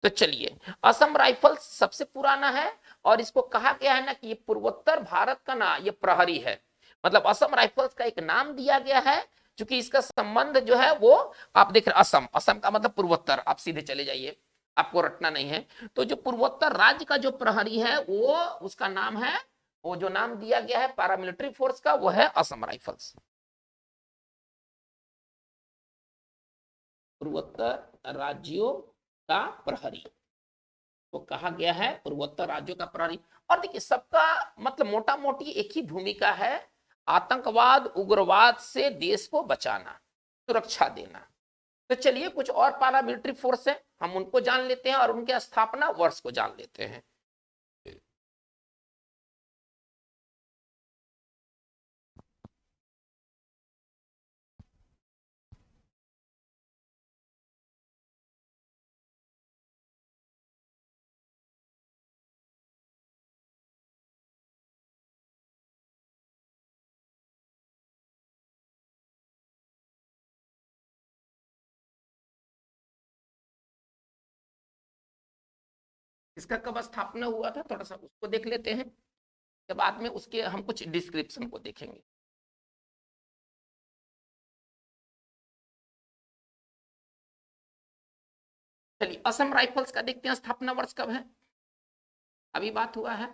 तो चलिए, असम राइफल्स सबसे पुराना है और इसको कहा गया है ना कि ये पूर्वोत्तर भारत का ना ये प्रहरी है, मतलब असम राइफल्स का एक नाम दिया गया है क्योंकि इसका संबंध जो है वो, आप देख रहे असम, असम का मतलब पूर्वोत्तर, आप सीधे चले जाइए, आपको रटना नहीं है। तो जो पूर्वोत्तर राज्य का जो प्रहरी है वो उसका नाम है, वो जो नाम दिया गया है पैरामिलिट्री फोर्स का वो है असम राइफल्स। पूर्वोत्तर राज्यों का प्रहरी तो कहा गया है, पूर्वोत्तर राज्यों का प्रहरी। और देखिए, सबका मतलब मोटा मोटी एक ही भूमिका है, आतंकवाद उग्रवाद से देश को बचाना, सुरक्षा देना। तो चलिए, कुछ और पैरामिलिट्री फोर्स है हम उनको जान लेते हैं और उनके स्थापना वर्ष को जान लेते हैं। इसका कब स्थापना हुआ था थोड़ा सा उसको देख लेते हैं, के बाद में उसके हम कुछ डिस्क्रिप्शन को देखेंगे। चलिए, असम राइफल्स का देखते हैं स्थापना वर्ष कब है, अभी बात हुआ है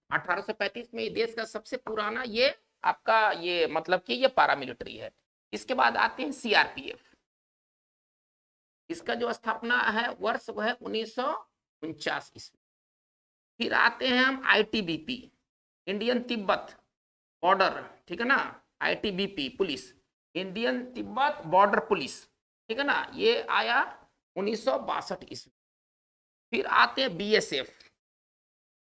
1835 में। देश का सबसे पुराना ये आपका ये मतलब कि ये पारामिलिट्री है। इसके बाद आते हैं सीआरपीएफ, इसका जो स्थापना है वर्ष वो है 1949 ईस्वी। फिर आते हैं हम आईटीबीपी, इंडियन तिब्बत बॉर्डर, ठीक है ना, ITBP police, Indian Tibet border police, ठीक है ना, ये आया 1962 ईस्वी। फिर आते हैं बीएसएफ,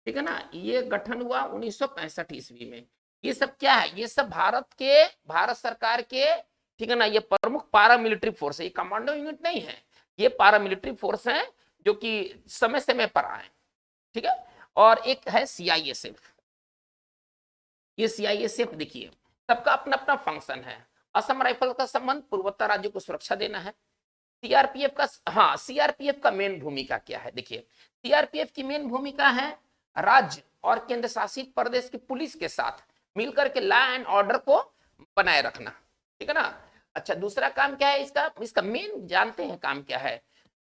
ठीक है ना, ये गठन हुआ 1965 ईस्वी में। ये सब क्या है, ये सब भारत सरकार के, ठीक है ना, ये प्रमुख पारा मिलिट्री फोर्स है, ये कमांडो यूनिट नहीं है, ये पारा मिलिट्री फोर्स है जो कि समय समय पर आए, ठीक है। और एक है सीआईएसएफ, ये सीआईएसएफ देखिए सबका अपना अपना फंक्शन है। असम राइफल का संबंध पूर्वोत्तर राज्यों को सुरक्षा देना है। सीआरपीएफ का, हाँ, सीआरपीएफ का मेन भूमिका क्या है, देखिए सीआरपीएफ की मेन भूमिका है राज्य और केंद्र शासित प्रदेश की पुलिस के साथ मिलकर के लॉ एंड ऑर्डर को बनाए रखना, ठीक है ना। अच्छा, दूसरा काम क्या है इसका, इसका मेन जानते हैं काम क्या है,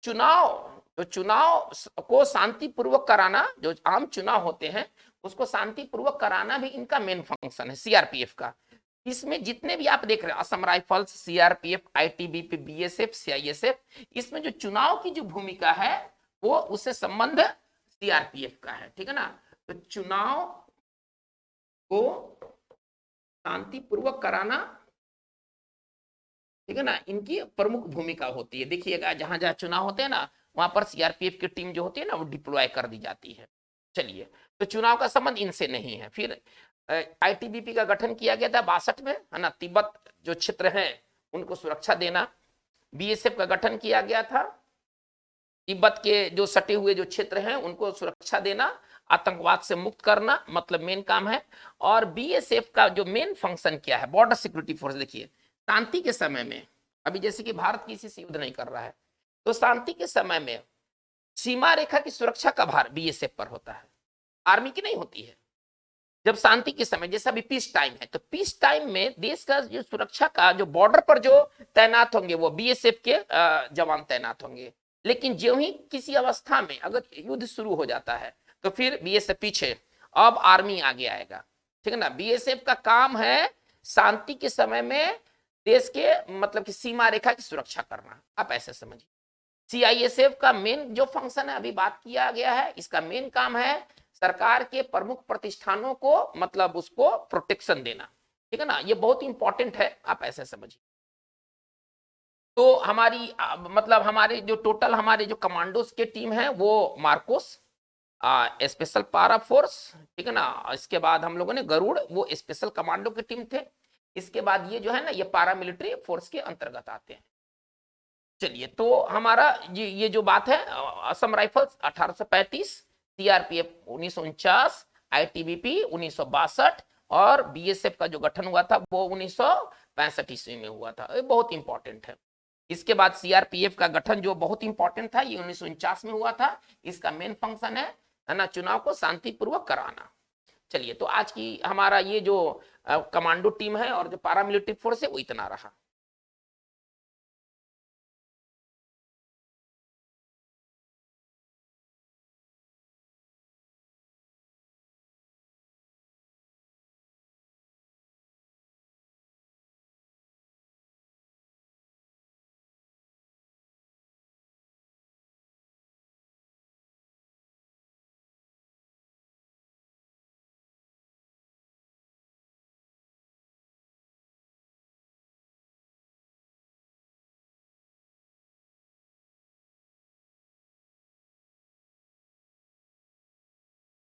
चुनाव को शांतिपूर्वक कराना, जो आम चुनाव होते हैं उसको शांतिपूर्वक कराना भी इनका मेन फंक्शन है सीआरपीएफ का। इसमें जितने भी आप देख रहे हैं, Assam rifles, CRPF, ITBP, BSF, CISF, इसमें जो चुनाव की जो भूमिका है वो उससे संबंध सीआरपीएफ का है, ठीक है ना। तो चुनाव को शांतिपूर्वक कराना, ठीक है ना, इनकी प्रमुख भूमिका होती है। देखिएगा जहां जहां चुनाव होते हैं ना, वहां पर सीआरपीएफ की टीम जो होती है ना वो डिप्लॉय कर दी जाती है। चलिए, तो चुनाव का संबंध इनसे नहीं है। फिर आईटीबीपी का गठन किया गया था 62 में, है ना, तिब्बत जो क्षेत्र है उनको सुरक्षा देना। बीएसएफ का गठन किया गया था, तिब्बत के जो सटे हुए जो क्षेत्र हैं उनको सुरक्षा देना, आतंकवाद से मुक्त करना, मतलब मेन काम है। और बीएसएफ का जो मेन फंक्शन क्या है, बॉर्डर सिक्योरिटी फोर्स, देखिए शांति के समय में, अभी जैसे कि भारत किसी से युद्ध नहीं कर रहा है, तो शांति के समय में सीमा रेखा की सुरक्षा का भार बीएसएफ पर होता है, आर्मी की नहीं होती है। जब शांति के समय, जैसा अभी पीस टाइम है, तो पीस टाइम में देश का जो सुरक्षा का जो बॉर्डर पर जो तैनात होंगे वो बीएसएफ के जवान तैनात होंगे। लेकिन जो ही किसी अवस्था में अगर युद्ध शुरू हो जाता है तो फिर बीएसएफ पीछे, अब आर्मी आगे आएगा, ठीक है ना। बीएसएफ का काम है शांति के समय में देश के, मतलब कि सीमा रेखा की सुरक्षा करना, आप ऐसे समझिए। सीआईएसएफ का मेन जो फंक्शन है, अभी बात किया गया है, इसका मेन काम है सरकार के प्रमुख प्रतिष्ठानों को, मतलब उसको प्रोटेक्शन देना, ठीक है ना, ये बहुत इंपॉर्टेंट है, आप ऐसे समझिए। तो हमारी मतलब हमारे जो टोटल हमारे जो कमांडोज के टीम है वो मार्कोस स्पेशल पारा फोर्स, ठीक है ना, इसके बाद हम लोगों ने गरुड़, वो स्पेशल कमांडो की टीम थे। इसके बाद ये जो है ना, ये पारा मिलिट्री फोर्स के अंतर्गत आते हैं। चलिए, तो हमारा ये जो बात है, असम राइफल्स 1835, सीआरपीएफ 1949, आईटीबीपी 1962 और बीएसएफ का जो गठन हुआ था वो 1965 ईस्वी में हुआ था, ये बहुत इंपॉर्टेंट है। इसके बाद सीआरपीएफ का गठन जो बहुत इंपॉर्टेंट था, ये 1949 में हुआ था। इसका मेन फंक्शन है ना, चुनाव को शांतिपूर्वक कराना। चलिए, तो आज की हमारा ये जो कमांडो टीम है और जो पारामिलिट्री फोर्स है वो इतना रहा।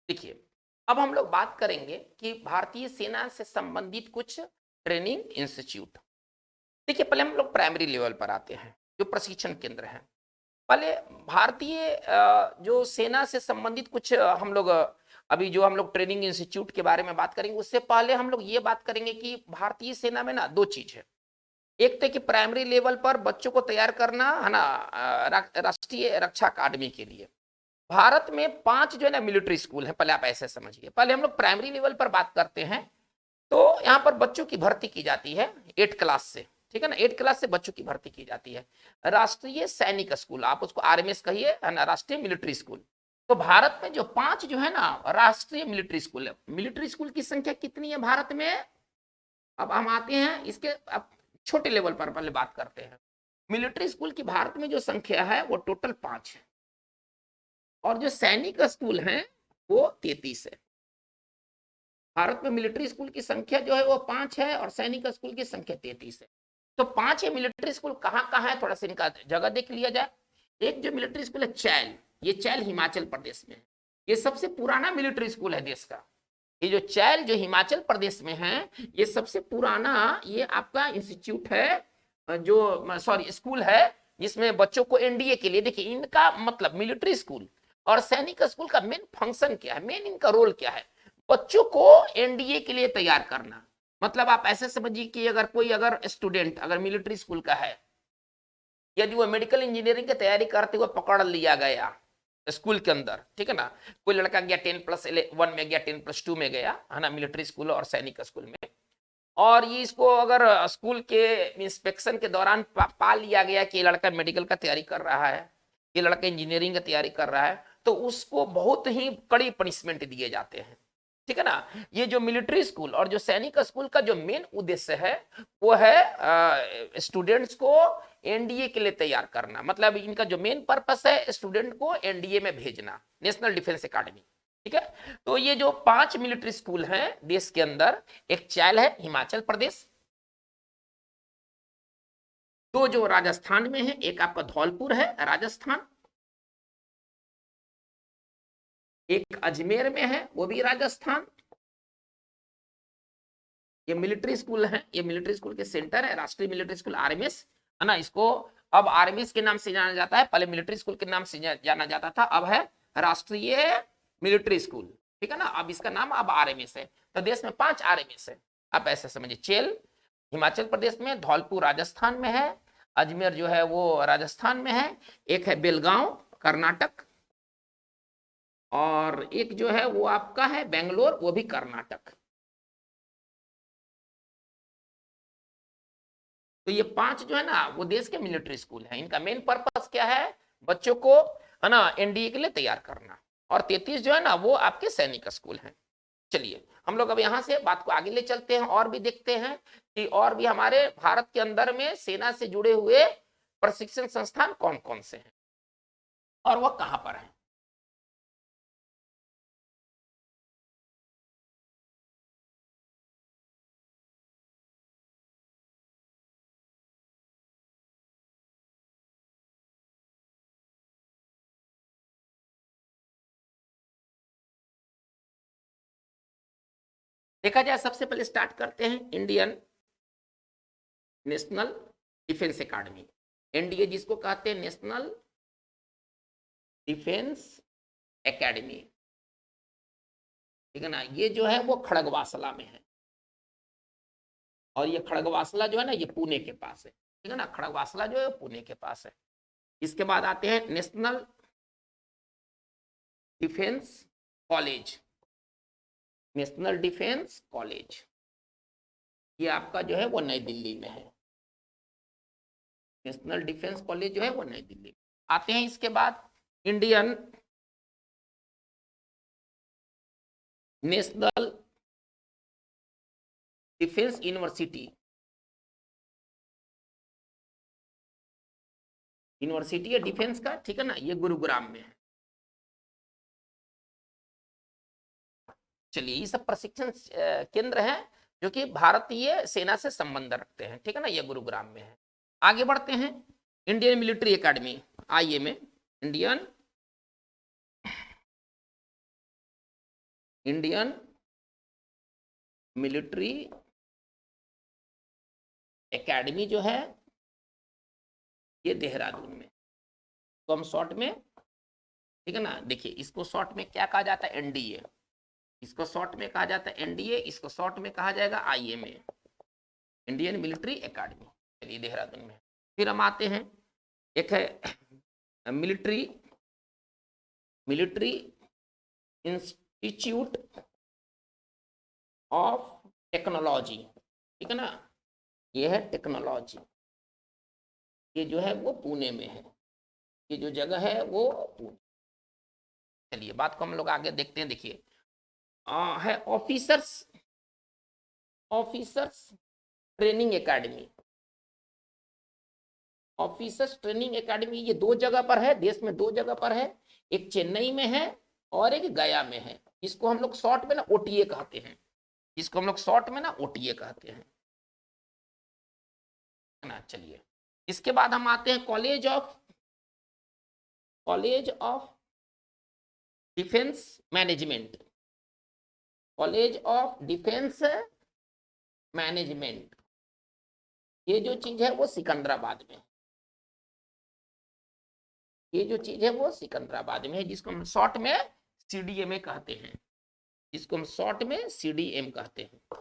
देखिए, अब हम लोग बात करेंगे कि भारतीय सेना से संबंधित कुछ ट्रेनिंग इंस्टीट्यूट। देखिए, पहले हम लोग प्राइमरी लेवल पर आते हैं, जो प्रशिक्षण केंद्र है। पहले भारतीय जो सेना से संबंधित कुछ हम लोग अभी जो हम लोग ट्रेनिंग इंस्टीट्यूट के बारे में बात करेंगे, उससे पहले हम लोग ये बात करेंगे कि भारतीय सेना में ना दो चीज है। एक तो कि प्राइमरी लेवल पर बच्चों को तैयार करना है ना, राष्ट्रीय रक्षा अकादमी के लिए। भारत में 5 जो है ना मिलिट्री स्कूल है, पहले आप ऐसे समझिए। पहले हम लोग प्राइमरी लेवल पर बात करते हैं, तो यहाँ पर बच्चों की भर्ती की जाती है 8 क्लास से, ठीक है ना, 8 क्लास से बच्चों की भर्ती की जाती है। राष्ट्रीय सैनिक स्कूल, आप उसको आरएमएस कहिए, है ना, राष्ट्रीय मिलिट्री स्कूल। तो भारत में जो 5 जो है ना राष्ट्रीय मिलिट्री स्कूल है, मिलिट्री स्कूल की संख्या कितनी है भारत में? अब हम आते हैं इसके, अब छोटे लेवल पर पहले बात करते हैं। मिलिट्री स्कूल की भारत में जो संख्या है वो टोटल 5 है, और जो सैनिक स्कूल हैं वो 33 है। भारत में मिलिट्री स्कूल की संख्या जो है वो 5 है और सैनिक स्कूल की संख्या 33 है। तो 5 ये मिलिट्री स्कूल कहाँ कहाँ है, थोड़ा सा इनका जगह देख लिया जाए। एक जो मिलिट्री स्कूल है चैल, ये चैल हिमाचल प्रदेश में है, ये सबसे पुराना मिलिट्री स्कूल है देश का। ये जो चैल जो हिमाचल प्रदेश में है, ये सबसे पुराना ये आपका इंस्टीट्यूट है, जो सॉरी स्कूल है, जिसमें बच्चों को एनडीए के लिए, देखिए इनका मतलब मिलिट्री स्कूल और सैनिक स्कूल का मेन फंक्शन क्या है, मेन इनका रोल क्या है, बच्चों को एनडीए के लिए तैयार करना। मतलब आप ऐसे समझिए कि अगर स्टूडेंट अगर मिलिट्री स्कूल का है, यदि वो मेडिकल इंजीनियरिंग की तैयारी करते हुए पकड़ लिया गया स्कूल के अंदर, ठीक है ना, कोई लड़का गया 10+1 में गया, 10+2 में गया है ना, मिलिट्री स्कूल और सैनिक स्कूल में, और ये इसको अगर स्कूल के इंस्पेक्शन के दौरान पा लिया गया कि ये लड़का मेडिकल का तैयारी कर रहा है, ये लड़का इंजीनियरिंग की तैयारी कर रहा है, तो उसको बहुत ही कड़ी पनिशमेंट दिए जाते हैं, ठीक है ना। ये जो मिलिट्री स्कूल और जो सैनिक स्कूल का जो मेन उद्देश्य है, वो है स्टूडेंट्स को एनडीए के लिए तैयार करना। मतलब इनका जो मेन पर्पस है, स्टूडेंट को एनडीए में भेजना, नेशनल डिफेंस एकेडमी, ठीक है। तो ये जो 5 मिलिट्री स्कूल हैं देश के अंदर, एक चैल है हिमाचल प्रदेश, 2 जो राजस्थान में है, एक आपका धौलपुर है राजस्थान, एक अजमेर में है वो भी राजस्थान। ये मिलिट्री स्कूल है, ये मिलिट्री स्कूल के सेंटर है, राष्ट्रीय मिलिट्री स्कूल आरएमएस, है ना। इसको अब आरएमएस के नाम से जाना जाता है, पहले मिलिट्री स्कूल के नाम से जाना जाता था, अब है राष्ट्रीय मिलिट्री स्कूल, ठीक है ना। अब इसका नाम अब आरएमएस है। तो देश में 5 आरएमएस है, आप ऐसे समझिए। चेल हिमाचल प्रदेश में, धौलपुर राजस्थान में है, अजमेर जो है वो राजस्थान में है, एक है बेलगांव कर्नाटक, और एक जो है वो आपका है बेंगलोर, वो भी कर्नाटक। तो ये 5 जो है ना वो देश के मिलिट्री स्कूल है। इनका मेन पर्पस क्या है, बच्चों को है ना एनडीए के लिए तैयार करना। और 33 जो है ना वो आपके सैनिक स्कूल हैं। चलिए हम लोग अब यहाँ से बात को आगे ले चलते हैं और भी देखते हैं कि और भी हमारे भारत के अंदर में सेना से जुड़े हुए प्रशिक्षण संस्थान कौन कौन से हैं और वह कहाँ पर है। देखा जाए, सबसे पहले स्टार्ट करते हैं Indian national defence academy, NDA जिसको कहते हैं, नेशनल डिफेंस एकेडमी, ठीक है ना। ये जो है वो खड़गवासला में है, और ये खड़गवासला जो है ना ये पुणे के पास है, ठीक है ना। खड़गवासला जो है पुणे के पास है। इसके बाद आते हैं national defence college, national defence college, ये आपका जो है वो नई दिल्ली में है। नेशनल डिफेंस कॉलेज जो है वो नई दिल्ली में। आते हैं इसके बाद Indian national defence university, university है डिफेंस का, ठीक है ना, ये गुरुग्राम में है। चलिए ये सब प्रशिक्षण केंद्र हैं जो कि भारतीय सेना से संबंध रखते हैं, ठीक है ना, ये गुरुग्राम में है। आगे बढ़ते हैं, Indian military academy IMA, Indian military academy जो है ये देहरादून में, तो हम शॉर्ट में, ठीक है ना, देखिए इसको शॉर्ट में क्या कहा जाता है, एनडीए, इसको शॉर्ट में कहा जाता है एनडीए, इसको शॉर्ट में कहा जाएगा आईएमए, इंडियन मिलिट्री एकेडमी। चलिए देहरादून में। फिर हम आते हैं, एक है मिलिट्री इंस्टीट्यूट ऑफ टेक्नोलॉजी, ठीक है ना, ये है टेक्नोलॉजी, ये जो है वो पुणे में है, ये जो जगह है वो पुणे। चलिए बात को हम लोग आगे देखते हैं। देखिए है officers training academy, officers training academy, ये 2 जगह पर है, देश में 2 जगह पर है, एक चेन्नई में है और एक गया में है। इसको हम लोग शॉर्ट में ना ओटीए कहते हैं, इसको हम लोग शॉर्ट में ना ओटीए कहते हैं, ना। चलिए, इसके बाद हम आते हैं college of defence management. College of defence management, ये जो चीज है वो सिकंदराबाद में, ये जो चीज है वो सिकंदराबाद में है, जिसको हम शॉर्ट में सीडीएमए कहते हैं, जिसको हम शॉर्ट में सीडीएम कहते हैं।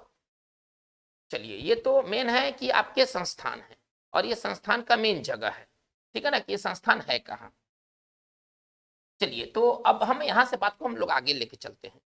चलिए, ये तो मेन है कि आपके संस्थान है, और ये संस्थान का मेन जगह है, ठीक है ना, कि ये संस्थान है कहाँ। चलिए, तो अब हम यहां से बात को हम लोग आगे लेके चलते हैं।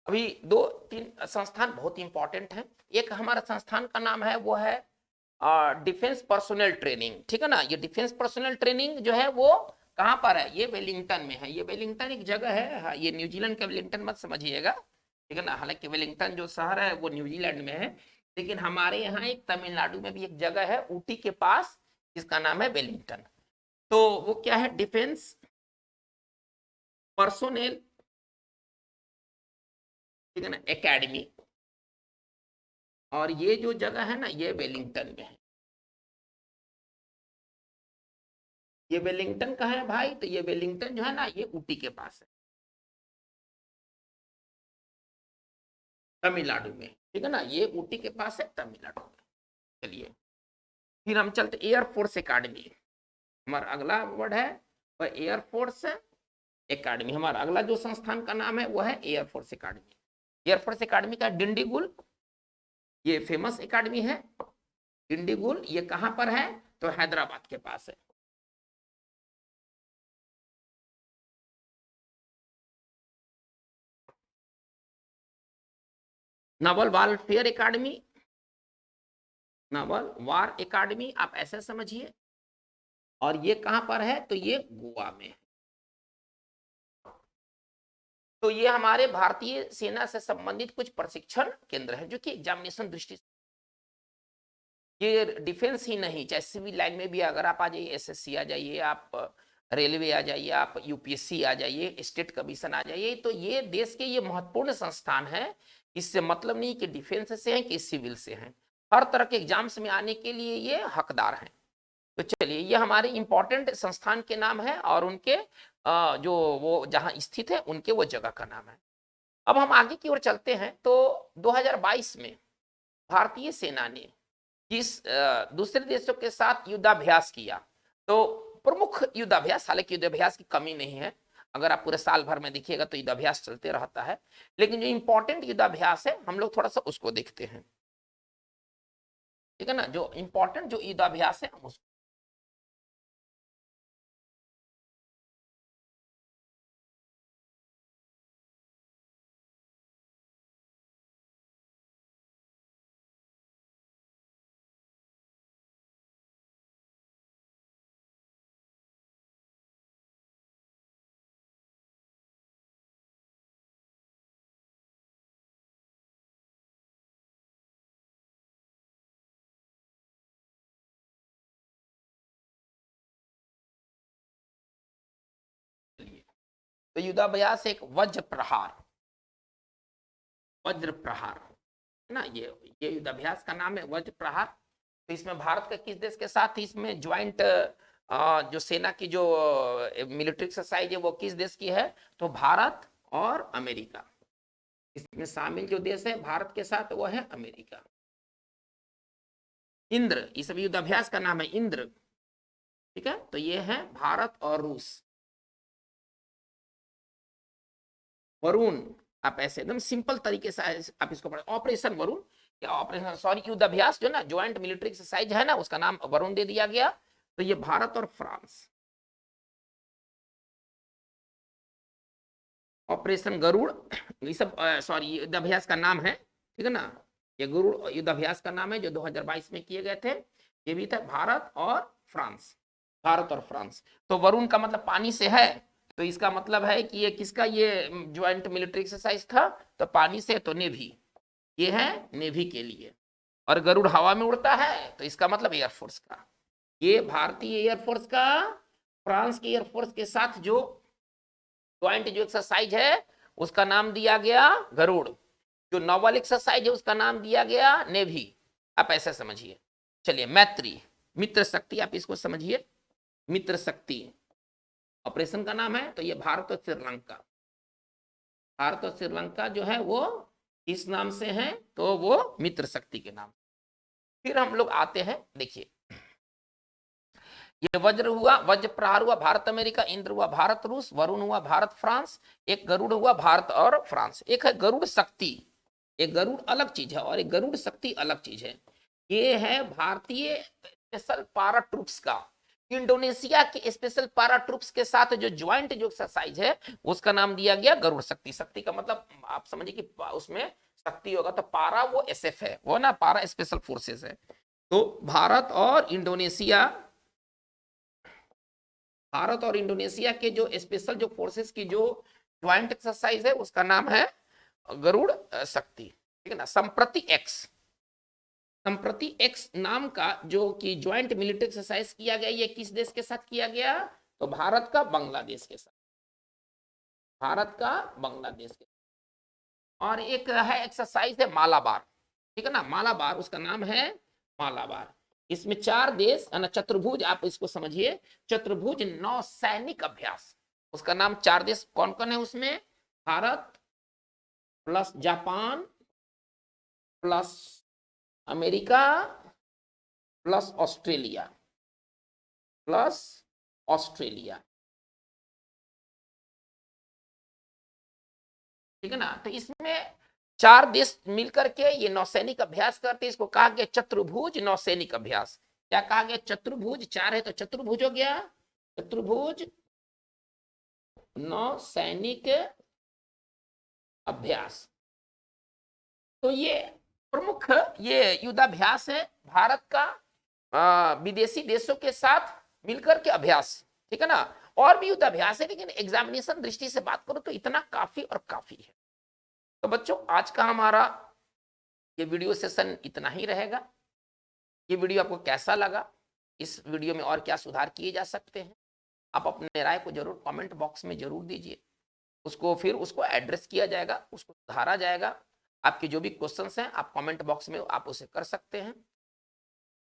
अभी दो तीन संस्थान बहुत इंपॉर्टेंट हैं। एक हमारा संस्थान का नाम है वो है डिफेंस पर्सोनल ट्रेनिंग, ठीक है ना। ये डिफेंस पर्सोनल ट्रेनिंग जो है वो कहाँ पर है, ये वेलिंगटन में है। ये वेलिंगटन एक जगह है, हाँ, ये न्यूजीलैंड का वेलिंगटन मत समझिएगा, ठीक है ना। हालांकि वेलिंगटन जो शहर है वो न्यूजीलैंड में है, लेकिन हमारे यहाँ एक तमिलनाडु में भी एक जगह है ऊटी के पास, जिसका नाम है वेलिंगटन। तो वो क्या है, डिफेंस पर्सोनेल, ठीक है ना, एकेडमी। और ये जो जगह है ना, ये वेलिंगटन में है। ये वेलिंगटन का है भाई, तो ये वेलिंगटन जो है ना, ये ऊटी के पास है, तमिलनाडु में, ठीक है ना। ये ऊटी के पास है, तमिलनाडु में। चलिए, फिर हम चलते एयरफोर्स एकेडमी, हमारा अगला वर्ड है वह एयरफोर्स एकेडमी। हमारा अगला जो संस्थान का नाम है वो है एयरफोर्स एकेडमी। एयरफोर्स एकेडमी का डिंडीगुल, ये फेमस एकेडमी है। डिंडीगुल ये कहां पर है, तो हैदराबाद के पास है। नावल वारफेयर एकेडमी, नावल वार एकेडमी आप ऐसे समझिए। और ये कहां पर है, तो ये गोवा में है। तो ये हमारे भारतीय सेना से संबंधित कुछ प्रशिक्षण केंद्र है, जो कि एग्जामिनेशन दृष्टि से, ये डिफेंस ही नहीं, चाहे सिविल लाइन में भी अगर आप आ जाइए, एसएससी आ जाइए, आप रेलवे आ जाइए, आप यूपीएससी आ जाइए, स्टेट कमीशन आ जाइए, तो ये देश के ये महत्वपूर्ण संस्थान है। इससे मतलब नहीं कि डिफेंस से हैं कि सिविल से हैं, हर तरह के एग्जाम्स में आने के लिए ये हकदार हैं। तो चलिए, ये हमारे इंपॉर्टेंट संस्थान के नाम है, और उनके जो वो जहां स्थित है उनके वो जगह का नाम है। अब हम आगे की ओर चलते हैं। तो 2022 में भारतीय सेना ने जिस दूसरे देशों के साथ युद्धाभ्यास किया, तो प्रमुख युद्धाभ्यास, हालांकि युद्धाभ्यास की कमी नहीं है, अगर आप पूरे साल भर में देखिएगा तो युद्धाभ्यास चलते रहता है, लेकिन जो इंपॉर्टेंट युद्धाभ्यास है हम लोग थोड़ा सा उसको देखते हैं, ठीक है ना। जो इंपॉर्टेंट जो युद्धाभ्यास है हम उसको, तो युद्धाभ्यास एक वज्र प्रहार, वज्र प्रहार है ना, ये युद्धाभ्यास का नाम है वज्र प्रहार। तो इसमें भारत का किस देश के साथ, इसमें ज्वाइंट जो सेना की जो मिलिट्री एक्सरसाइज है वो किस देश की है, तो भारत और अमेरिका, इसमें शामिल जो देश है भारत के साथ वो है अमेरिका। इंद्र, इस युद्धाभ्यास का नाम है इंद्र, ठीक है। तो ये है भारत और रूस। वरुण, आप ऐसे एकदम सिंपल तरीके से आप इसको पढ़े, ऑपरेशन वरुण, या ऑपरेशन सॉरी युद्धाभ्यास जो ना ज्वाइंट मिलिट्री एक्सरसाइज है ना, उसका नाम वरुण दे दिया गया। तो ये भारत और फ्रांस, ऑपरेशन गरुड़, ये सब सॉरी युद्धाभ्यास का नाम है, ठीक है ना। ये गरुड़ युद्धाभ्यास का नाम है जो 2022 में किए गए थे। ये भी था भारत और फ्रांस, भारत और फ्रांस। तो वरुण का मतलब पानी से है, तो इसका मतलब है कि ये किसका ये ज्वाइंट मिलिट्री एक्सरसाइज था, तो पानी से, तो नेवी, ये है नेवी के लिए। और गरुड़ हवा में उड़ता है, तो इसका मतलब एयरफोर्स का। ये भारतीय एयरफोर्स का फ्रांस के एयरफोर्स के साथ जो ज्वाइंट जो एक्सरसाइज है उसका नाम दिया गया गरुड़। जो नॉवल एक्सरसाइज है उसका नाम दिया गया नेवी। आप ऐसे समझिए। चलिए मैत्री, मित्र शक्ति, आप इसको समझिए, मित्र शक्ति ऑपरेशन का नाम है। तो ये भारत और श्रीलंका, भारत और श्रीलंका जो है वो इस नाम से है, तो वो मित्र शक्ति के नाम। फिर हम लोग आते हैं, देखिए ये वज्र हुआ, वज्र प्रहार हुआ भारत अमेरिका, इंद्र हुआ भारत रूस, वरुण हुआ भारत फ्रांस, एक गरुड़ हुआ भारत और फ्रांस। एक है गरुड़ शक्ति, एक गरुड़ अलग चीज है और एक गरुड़ शक्ति अलग चीज है। ये है भारतीय स्पेशल पारा ट्रूप्स का, इंडोनेशिया के स्पेशल पारा ट्रूप्स के साथ जो ज्वाइंट जो एक्सरसाइज है उसका नाम दिया गया गरुड़ शक्ति। शक्ति का मतलब आप समझिए कि उसमें शक्ति होगा, तो पारा वो एसएफ है, वो ना पारा स्पेशल फोर्सेस है। तो भारत और इंडोनेशिया, भारत और इंडोनेशिया के जो स्पेशल जो फोर्सेस की जो ज्वाइंट एक्सरसाइज है उसका नाम है गरुड़ शक्ति, ठीक है ना। संप्रति एक्स, संप्रति एक्स नाम का जो कि ज्वाइंट मिलिट्री एक्सरसाइज किया गया, ये किस देश के साथ किया गया, तो भारत का बांग्लादेश के साथ, भारत का बांग्लादेश के साथ। और एक है एक्सरसाइज है मालाबार, ठीक है ना, मालाबार, उसका नाम है मालाबार। इसमें 4 देश है ना, चतुर्भुज, आप इसको समझिए, चतुर्भुज नौसैनिक अभ्यास, उसका नाम 4 देश कौन कौन है उसमें, Bharat plus Japan plus America plus Australia, plus Australia, ठीक है ना। तो इसमें 4 देश मिलकर के ये नौसैनिक अभ्यास करते हैं, इसको कहा गया चतुर्भुज नौसैनिक अभ्यास। क्या कहा गया, चतुर्भुज, 4 है तो चतुर्भुज हो गया, चतुर्भुज नौसैनिक अभ्यास। तो ये प्रमुख ये युद्धाभ्यास है भारत का विदेशी देशों के साथ मिलकर के अभ्यास, ठीक है ना। और भी युद्धाभ्यास है, लेकिन एग्जामिनेशन दृष्टि से बात करो तो इतना काफी और काफी है। तो बच्चों आज का हमारा ये वीडियो सेशन इतना ही रहेगा। ये वीडियो आपको कैसा लगा, इस वीडियो में और क्या सुधार किए जा सकते हैं, आप अपने राय को जरूर कमेंट बॉक्स में जरूर दीजिए। उसको फिर उसको एड्रेस किया जाएगा, उसको सुधारा जाएगा। आपके जो भी क्वेश्चंस हैं आप कमेंट बॉक्स में आप उसे कर सकते हैं।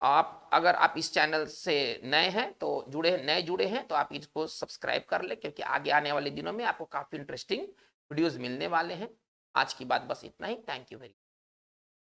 आप अगर आप इस चैनल से नए हैं तो नए जुड़े हैं तो आप इसको सब्सक्राइब कर ले, क्योंकि आगे आने वाले दिनों में आपको काफ़ी इंटरेस्टिंग वीडियोस मिलने वाले हैं। आज की बात बस इतना ही। Thank you very much.